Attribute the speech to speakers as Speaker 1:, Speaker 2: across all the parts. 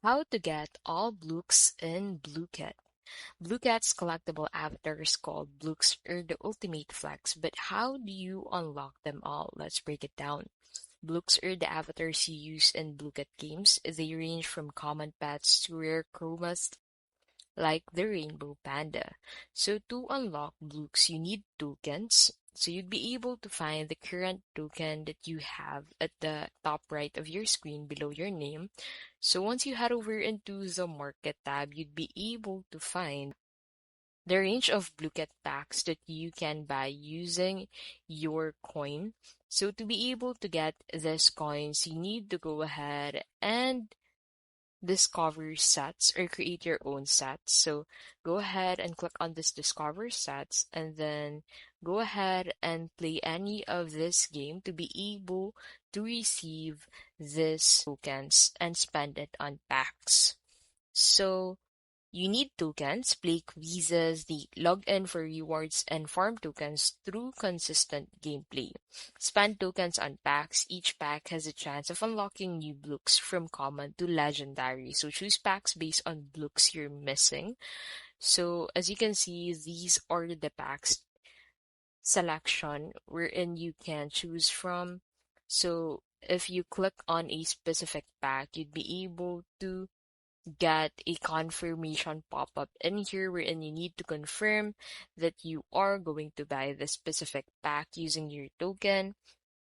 Speaker 1: How to get all Blooks in Blooket. Blooket's collectible avatars called Blooks are the ultimate flex, but how do you unlock them all? Let's break it down. Blooks are the avatars you use in Blooket games. They range from common pets to rare chromas like the rainbow panda. So to unlock Blooks, you need tokens. So you'd be able to find the current token that you have at the top right of your screen below your name. So once you head over into the market tab, you'd be able to find the range of Blooket packs that you can buy using your coin. So to be able to get these coins, you need to go ahead and discover sets or create your own sets. So go ahead and click on this discover sets and then go ahead and play any of this game to be able to receive these tokens and spend it on packs. So you need tokens, play quizzes, the log in for rewards, and farm tokens through consistent gameplay. Spend tokens on packs. Each pack has a chance of unlocking new Blooks from common to legendary. So choose packs based on Blooks you're missing. So as you can see, these are the packs selection wherein you can choose from. So if you click on a specific pack, you'd be able to get a confirmation pop-up in here wherein you need to confirm that you are going to buy the specific pack using your token.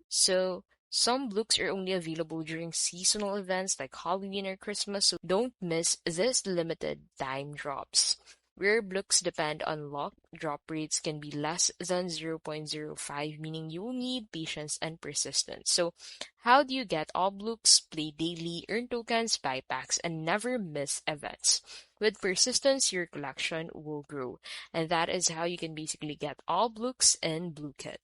Speaker 1: So some Blooks are only available during seasonal events like Halloween or Christmas, so don't miss this limited time drops. Rare Blooks depend on luck. Drop rates can be less than 0.05, meaning you will need patience and persistence. So, how do you get all Blooks? Play daily, earn tokens, buy packs, and never miss events. With persistence, your collection will grow. And that is how you can basically get all Blooks in Blooket.